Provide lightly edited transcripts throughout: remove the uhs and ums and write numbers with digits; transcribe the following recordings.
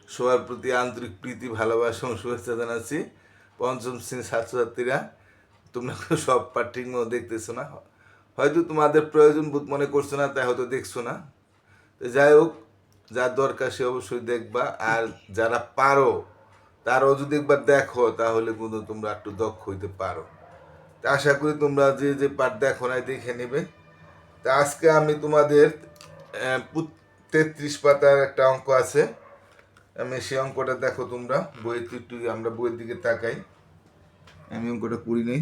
সবার প্রতি আন্তরিক প্রীতি ভালোবাসা এবং শুভেচ্ছা জানাচ্ছি। পঞ্চম শ্রেণীর ছাত্রছাত্রীরা, তোমরা সব পাঠ ঠিক মতো দেখতেছো না, হয়তো তোমাদের প্রয়োজন বোধ মনে করছো না, তাই হয়তো দেখছো না। তো যাই হোক, যার দরকার সে অবশ্যই দেখবা, আর যারা পারো তারাও যদি একবার দেখো তাহলে কিন্তু তোমরা একটু দক্ষ হইতে পারো। তা আশা করি তোমরা যে যে পাঠ দেখো নাই দেখে নেবে। তা আজকে আমি তোমাদের 33 পাতার একটা অঙ্ক আছে, আমি সেই অঙ্কটা দেখো তোমরা বইয়ের একটু, আমরা বইয়ের দিকে তাকাই। আমি অঙ্কটা করি নেই।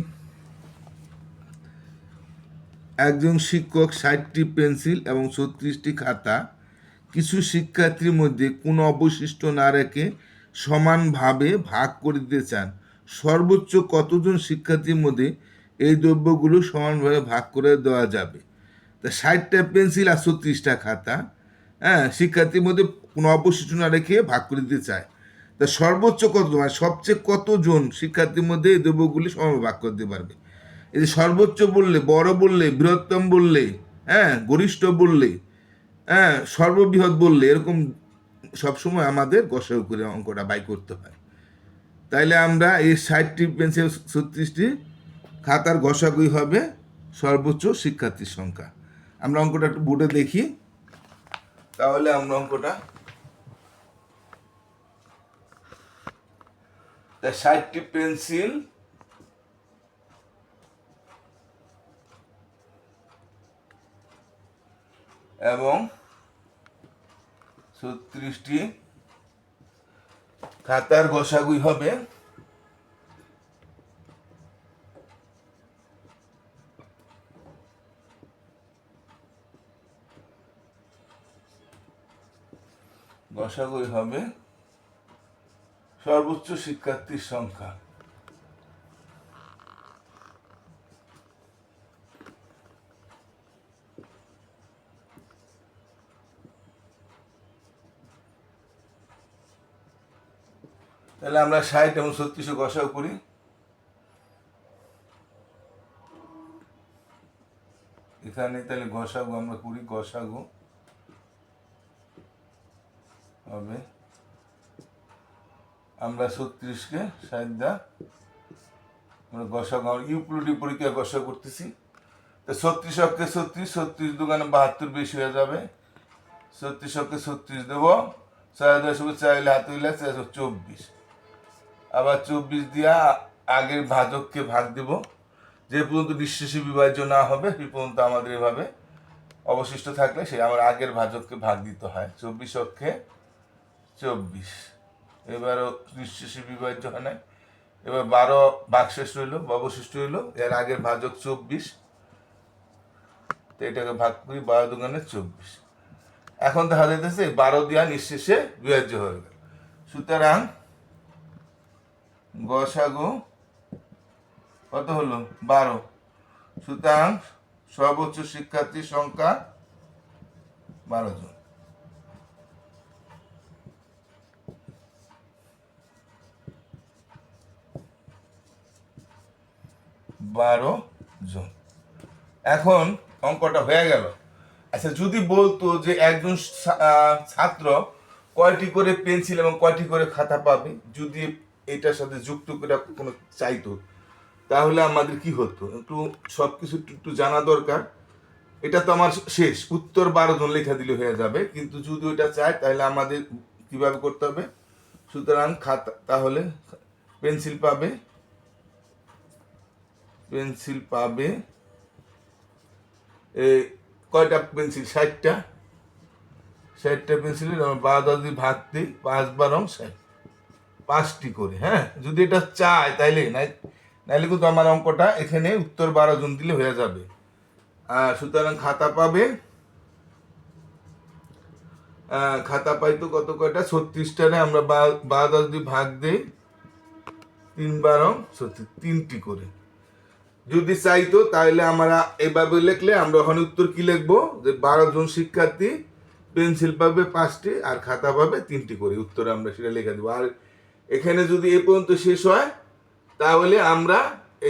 একজন শিক্ষক 60টি পেন্সিল এবং 36টি খাতা কিছু শিক্ষার্থীর মধ্যে কোনো অবশিষ্ট না রেখে সমানভাবে ভাগ করে দিতে চান। সর্বোচ্চ কতজন শিক্ষার্থীর মধ্যে এই দ্রব্যগুলো সমানভাবে ভাগ করে দেওয়া যাবে? তা 60টা পেন্সিল আর 36টা খাতা, হ্যাঁ, শিক্ষার্থীর মধ্যে কোনো অবশিষ্ট না রেখে ভাগ করে দিতে চায়। তা সর্বোচ্চ কত, মানে সবচেয়ে কতজন শিক্ষার্থীর মধ্যে এই দ্রব্যগুলি সমানভাবে ভাগ করতে পারবে? এই যে সর্বোচ্চ বললে, বড় বললে, বৃহত্তম বললে, হ্যাঁ, গরিষ্ঠ বললে, হ্যাঁ, সর্ববৃহৎ বললে, এরকম সবসময় আমাদের গসাগু করে অঙ্কটা বাই করতে হয়। তাইলে আমরা এই 60টি পেন্সিল 36টি খাতার গসাগুই হবে সর্বোচ্চ শিক্ষার্থীর সংখ্যা। আমরা অঙ্কটা একটু বোর্ডে দেখি, তাহলে আমরা অঙ্কটা 60টি পেন্সিল এবং 36টি খাতার গসাগুই হবে সর্বোচ্চ শিক্ষার্থীর সংখ্যা। তাহলে আমরা 60 এবং 36 গসাগু করি। এখানে তাহলে গসাগু আমরা করি, গসাগু হবে, আমরা 36কে 60 দা আমরা গসাগু, আমরা ইউক্লিডি পরীক্ষায় গসাগু করতেছি। তো 36 অক্ষে 36, 36 দোকানে 72 বেশি হয়ে যাবে। 36 অক্ষে 36 দেবো, 4 হাতে হইলে 24, আবার 24 দিয়া আগের ভাজককে ভাগ দেব। যে পর্যন্ত নিঃশেষে বিভাজ্য না হবে সে পর্যন্ত আমাদের এভাবে অবশিষ্ট থাকলে সে আমার আগের ভাজককে ভাগ দিতে হয়। 24 অক্ষে 24, এবারও নিঃশেষে বিভাজ্য হয় না। এবার 12 ভাগশেষ রইল, অবশিষ্ট রইল, এর আগের ভাজক 24, তো এটাকে ভাগ করি 12 দুগুণে 24। এখন দেখা যাইতেছে 12 দিয়া নিঃশেষে বিভাজ্য হয়ে গেল। সুতরাং গসাগু কত হলো? 12। সুতরাং সর্বোচ্চ শিক্ষার্থীর সংখ্যা 12 জন। 12 জন। এখন অঙ্কটা হয়ে গেল। আচ্ছা, যদি বলতো যে একজন ছাত্র কয়টি করে পেন্সিল এবং কয়টি করে খাতা পাবে, যদি এটার সাথে যুক্ত করে কোনো চাইতো, তাহলে আমাদের কি হতো? একটু সব কিছু একটু জানা দরকার। এটা তো আমার শেষ উত্তর 12 জন লেখা দিলে হয়ে যাবে, কিন্তু যদি ওইটা চাই তাহলে আমাদের কিভাবে করতে হবে? সুতরাং খাতা, তাহলে পেন্সিল পাবে, কয়টা পেন্সিল? 60টা। 60টা পেন্সিলের আমরা 12 দিয়ে ভাগ দিই, 5 12 60, 5টি করে। হ্যাঁ, যদি এটা চাই তাইলে, নাইলে কিন্তু আমার অঙ্কটা এখানে উত্তর 12 জন দিলে হয়ে যাবে। সুতরাং খাতা পাবে, খাতা পাইতো কত কয়টা? 36টারে আমরা 12 দিয়ে ভাগ দিই, 3 12 36, 3টি করে। যদি চাইতো তাহলে আমরা এভাবে লিখলে আমরা ওখানে উত্তর কি লিখবো? যে 12 জন শিক্ষার্থী পেন্সিল পাবে 5টি আর খাতা পাবে 3টি করে, উত্তরে আমরা সেটা লিখে দেবো। আর এখানে যদি এ পর্যন্ত শেষ হয় তাহলে আমরা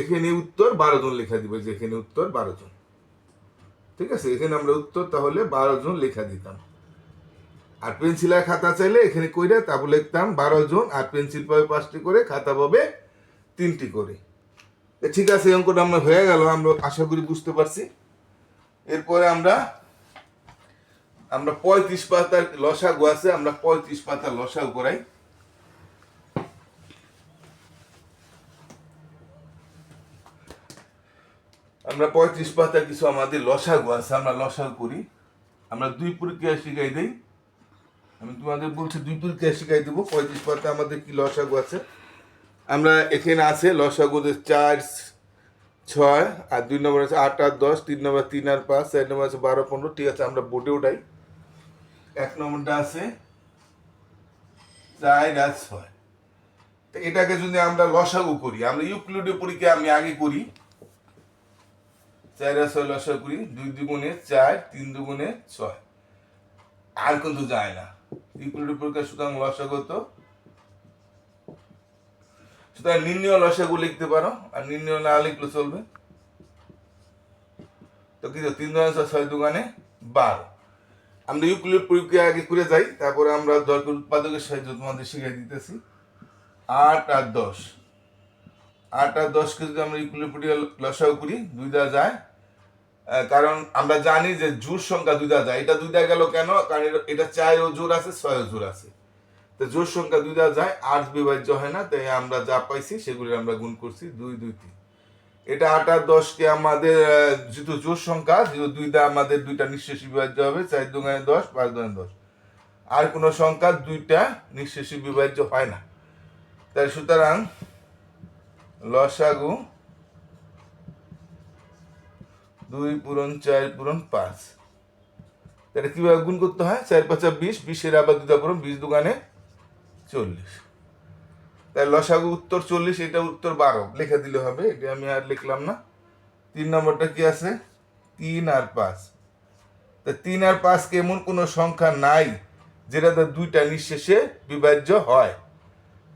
এখানে উত্তর 12 জন লেখা দিব, যে এখানে উত্তর 12 জন। ঠিক আছে, এখানে আমরা উত্তর তাহলে 12 জন লেখা দিতাম। আর পেন্সিল আর খাতা চাইলে এখানে কইরা তারপর লিখতাম 12 জন, আর পেন্সিল পাবে 5টি করে, খাতা পাবে 3টি করে। ঠিক আছে, এই অঙ্কটা আমরা হয়ে গেল, আমরা আশা করি বুঝতে পারছি। এরপরে আমরা 35 পাতার লসাগু আছে, আমরা 35 পাতার লসাগু করাই। আমরা 35 পাতা কিছু আমাদের লসাগু আছে, আমরা লসাগু করি। আমরা 2 প্রক্রিয়া শিখাই দেই, আমি তোমাদের বলছি 2 প্রক্রিয়া শিখাই দেবো। 35 পাতা আমাদের কি লসাগু আছে, আমরা এখানে আছে লসাগু 4, 6, আর 2 নম্বর আছে 8 আর 10, 3 নম্বর 3 আর 5, 4 নম্বর আছে 12, 15। ঠিক আছে, আমরা বোর্ডে উঠাই। 1 নম্বরটা আছে 4 আর 6। তো এটাকে যদি আমরা লসাগু করি, আমরা ইউক্লিডীয় পরীক্ষা আমি আগে করি। 4 আর 6 লসাগু করি, 2 দুগুণে 4, 3 দুগুণে 6, আর কিন্তু যায় না ইউক্লিডীয় পরীক্ষা। সুতরাং লসাগু তো, সুতরাং নির্ণয় লসাগু লিখতে পারো, আর নির্ণয় না লিখলে চলবে। তো কি 3 দুগুণে 6 দুগুণে 12। আমরা ইউক্লিড পরীক্ষা আগে করে যাই, তারপরে আমরা দরকার উৎপাদকের সাহায্য তোমাদের শিখিয়ে দিতেছি। 8 আর 10, 8 আর 10কে যদি আমরা ইউক্লিড পরীক্ষা লসাগু করি, 2 দেওয়া যায়, কারণ আমরা জানি যে জোড় সংখ্যা 2 দেওয়া যায়। এটা 2 দেওয়া গেল কেন? কারণ এটা 4 ও জোড় আছে, 6 ও জোড় আছে, তো জোড় সংখ্যা 2 দেওয়া যায়, 8 বিভাজ্য হয় না, তাই আমরা যা পাইছি সেগুলি আমরা গুণ করছি 2, 2, 3। এটা 8 আর 10কে আমাদের যেহেতু জোড় সংখ্যা, যেহেতু 2 দেওয়া আমাদের 2টা নিঃশেষী বিভাজ্য হবে, 4 দুগুণে 10, 5 দুগুণে 10। আর কোনো সংখ্যা 2টা নিঃশেষী বিভাজ্য হয় না, তাই সুতরাং লসাগু 2 পূরণ 4 পূরণ 5। তাহলে কিভাবে গুণ করতে হয়? 4 5 20, 20 আবার 2 পূরণ 20 দুগুণে 40। তাই লসাগু উত্তর 40, এটা উত্তর 12 লিখে দিলে হবে, এটা আমি আর লিখলাম না। 3 নম্বরটা কি আছে? 3 আর 5। তা 3 আর 5 কে এমন কোনো সংখ্যা নাই যেটাতে 2টা নিঃশেষে বিভাজ্য হয়।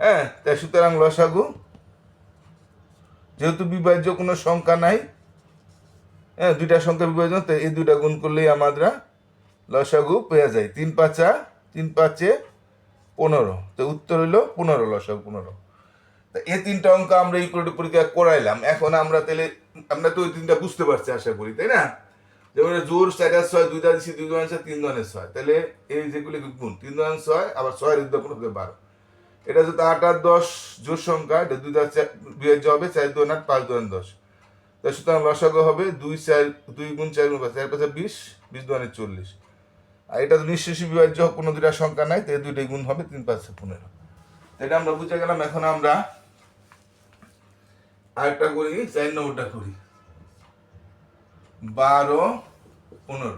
হ্যাঁ, তাই সুতরাং লসাগু, যেহেতু বিভাজ্য কোনো সংখ্যা নাই, হ্যাঁ 2টা সংখ্যা বিভাজন, তাই এই 2টা গুণ করলেই আমরা লসাগু পেয়ে যাই। 3 5 3 5 15, তো উত্তর হইল 15, লসাগু 15। তা এই 3টা অঙ্ক আমরা ইকুয়ালিটি পরীক্ষা করাইলাম। এখন আমরা তাহলে, আমরা তো ওই 3টা বুঝতে পারছি আশা করি, তাই না? যেমন জোর 4 আর 6, 2 দিছি, 2 দুগুণে 6, 3 দুগুণে 6, তাহলে এই যেগুলি গুণ 3 দুগুণে 6, আবার 6 এর উদ্যাপন হবে 12। এটা যদি 8 আর 10 জোর সংখ্যা, এটা 2 দ্বারা বিভাজ্য হবে, 4 দুগুণে 8, 5 দুগুণে 10। তাই সুতরাং লসাগু হবে 2 গুণ 4 গুণ 5, 4 5 20, 20 দুগুণে 40। আর এটা তো নিঃশেষী বিভাজ্য কোনো 2টা সংখ্যা নাই, তাই 2টাই গুণ হবে, 3 5 15। এটা আমরা বুঝে গেলাম। এখন আমরা আরেকটা করি, 4 নম্বরটা করি। 12 15।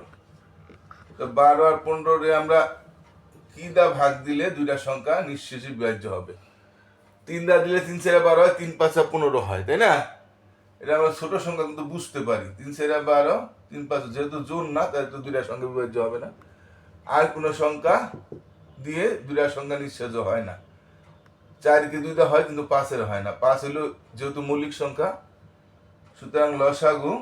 তো 12 আর 15 আমরা কি দা ভাগ দিলে 2টা সংখ্যা নিঃশেষী বিভাজ্য হবে? 3 দা দিলে 3 4 12 হয়, 3 5 15 হয়, তাই না? এটা আমরা ছোট সংখ্যা কিন্তু বুঝতে পারি। 3 4 12, 3 5, যেহেতু জোড় না, তাই তো 2টা সংখ্যা বিভাজ্য হবে না। আর কোনো সংখ্যা দিয়ে 2টা সংখ্যা নিঃশেষ হয় না। 4 কে 2 হয়, কিন্তু 5 এর হয় না। 5 হলো যেহেতু মৌলিক সংখ্যা, সুতরাং লসাগু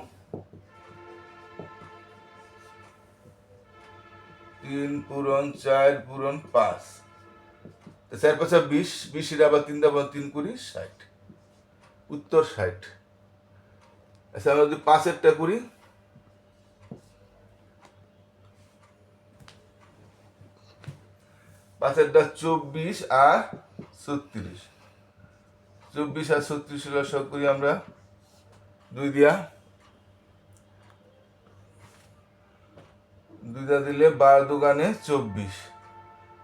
3 পূরণ 4 পূরণ 5। 4 5 20, 20 এর আবার 3 দাবার 3 করি 60, উত্তর 60। আচ্ছা, আমরা যদি 5 এরটা করি, 5 এরটা 24 আর 36, 24 আর 36 লসাগু করি আমরা 2 দিয়া, 2 দিলে 12 দুগুণে 24,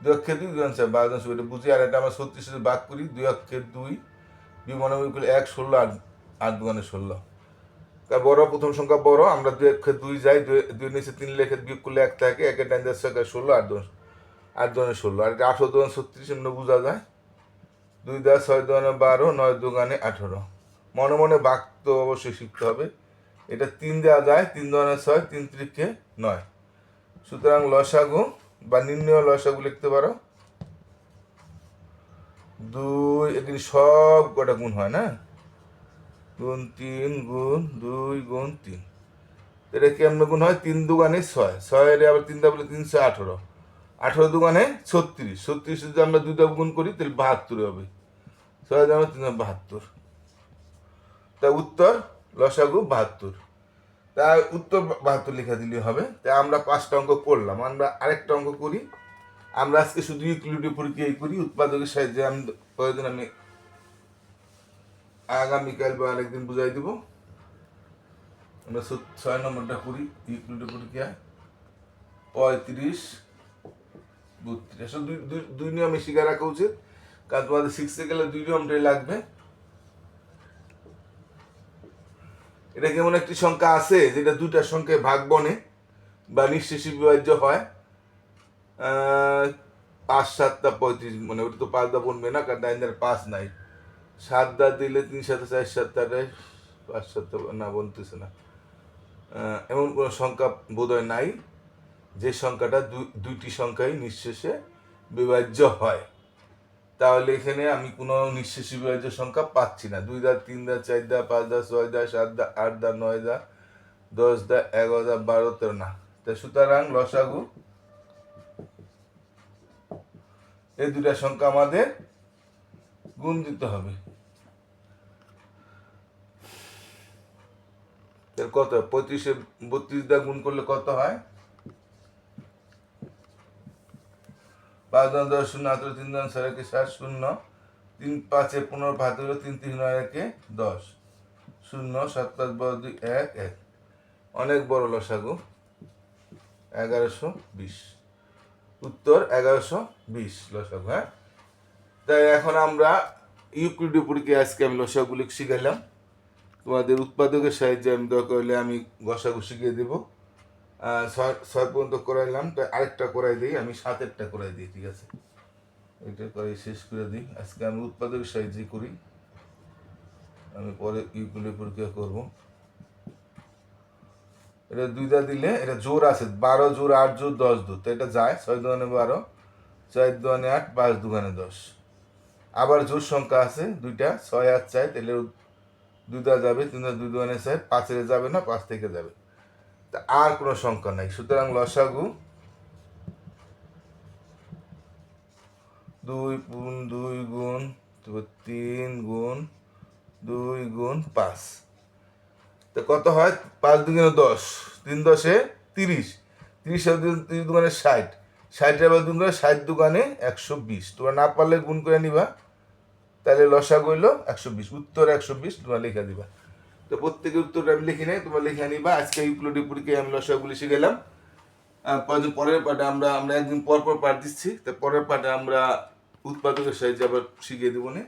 2 অক্ষে 2, 2 4, 12 2, এটা বুঝি। আর এটা আমরা 36 ভাগ করি, 2 অক্ষে 2, 2 মনে করলে 1 16, 8 দুগুণে 16। বড় প্রথম সংখ্যা বড়, আমরা 2 অক্ষে 2 যাই, 2 নিচে 3 লেখে বিয়োগ করলে 1 থাকে, 1 এর ডান দিকে 6 16, 8 দুগুণে 16, আর এটা 18 দুগুণে 36 এমনি বোঝা যায়। 2 দেওয়া 6 দুগুণে 12, 9 দুগুণে 18। মনে মনে ভাগ তো অবশ্যই শিখতে হবে। এটা 3 দেওয়া যায়, 3 দুগুণে 6, 3 3 9। সুতরাং লসাগু বা নির্ণয় লসাগু লিখতে পারো 2, এখানে সব কটা গুণ হয় না, গুণ 3 গুণ 2 গুণ 3। এটা কেমন গুণ হয়? 3 দুগুণে 6, 6 এর আবার 3 দা বলে 3 6 18, 18 দুগুণে 36, 36 যদি আমরা 2 দিয়ে গুণ করি তাহলে 72 হবে। 6 দ্বারা 3 72। তা উত্তর লসাগু 72। তা উত্তর 72 লেখা দিলে হবে। তাই আমরা 5টা অঙ্ক করলাম। আমরা আরেকটা অঙ্ক করি। আমরা আজকে শুধু ইউক্লিডীয় পরীক্ষাই করি। উৎপাদকের সাহায্যে আমি প্রয়োজন আমি আগামীকাল বা আরেকদিন বুঝাই দিব। আমরা 6 নম্বরটা করি ইউক্লিডীয় পরীক্ষা। 35 32। আসলে দুই নিয়মে শিখে রাখা উচিত, কারণ তোমাদের শিখতে গেলে 2 নিয়মটাই লাগবে। এটা কেমন একটি সংখ্যা আছে যেটা 2টা সংখ্যায় ভাগ বনে বা নিঃশেষী বিভাজ্য হয়। 5 7 35, মানে ওটা তো 5 দা বনবে না, কারণ 5 নাই। 7 দা দিলে 3 7 4 7 5 7 না বনতেছে না। এমন কোনো সংখ্যা বোধহয় নাই যে সংখ্যাটা দুইটি সংখ্যাই নিঃশেষে বিভাজ্য হয়। তাহলে এখানে আমি কোনো নিঃশেষী বিভাজ্য সংখ্যা পাচ্ছি না। 2 দা 3 দা 4 দা 5 দা 6 দা 7 দা 8 দা 9 দা 10 দা 11 দা 12 13 না। তাই সুতরাং লসাগু এই 2টা সংখ্যা আমাদের গুণ দিতে হবে। কত? 35 32 দা গুণ করলে কত হয়? 5 10 0 18 3 6 1 7 0 3 5 15 15 3 3 9 1 10 0 7 5 12 2 1 1। অনেক বড় লসাগু 1120। উত্তর 1120 লসাগু। হ্যাঁ, তাই এখন আমরা ইউক্লিডীয় পরীক্ষায় আজকে আমি লসাগুলি শিখাইলাম। তোমাদের উৎপাদকের সাহায্যে আমি দরকার হলে আমি গসাগু শিখিয়ে দেবো। 6 পর্যন্ত করাইলাম, তাই আরেকটা করাই দিই, আমি 7-এরটা করাই দিই। ঠিক আছে, এটা করে শেষ করে দিই। আজকে আমি উৎপাদকের সাহায্যে করি, আমি পরে ইউক্লিডীয় পরীক্ষা করব। এটা 2 দা দিলে এটা জোর আছে 12 জোর 8 জোর 10 জোর, তো এটা যায় 6 দুগুণে 12, 4 দুগুণে 8, 5 দুগুণে 10। আবার জোর সংখ্যা আছে 2টা, 6 আর 4, তাহলে 2 দা যাবে, 3 দা 2 দুগুণে 4, 5 যাবে না, 5 থেকে যাবে। তা আর কোনো সংখ্যা নাই। সুতরাং লসাগু 2 গুণ 2 গুণ 3 গুণ 2 গুণ 5। তো কত হয়? 5 দুগুণে 10, 3 10 30, 30 আর 3 দুগুণে 60, 60 আবার 2 গুণে 60 দুগুণে 120। তোমরা না পারলে গুণ করে নিবা, তাহলে লসাগু হইল 120। উত্তর 120 তোমরা লিখে দিবা। তো প্রত্যেকের উত্তরটা আমি লিখি নাই, তোমরা লিখে নিবা। আজকে ইউক্লিডীয় পরীক্ষায় আমি লসাগুলি শিখাইলাম। পরের পাঠে আমরা একদিন পর পর পাঠ দিচ্ছি, তো পরের পাঠে আমরা উৎপাদকের সাহায্যে আবার শিখিয়ে দেবো না।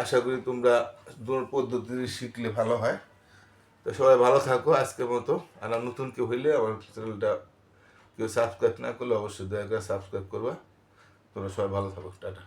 আশা করি তোমরা দুটো পদ্ধতি শিখলে ভালো হয়। তো সবাই ভালো থাকো আজকের মতো। আর নতুন কেউ হইলে আমার চ্যানেলটা কেউ সাবস্ক্রাইব না করলে অবশ্যই দয়া করে সাবস্ক্রাইব করবা। তোমরা সবাই ভালো থাকো। টাটা।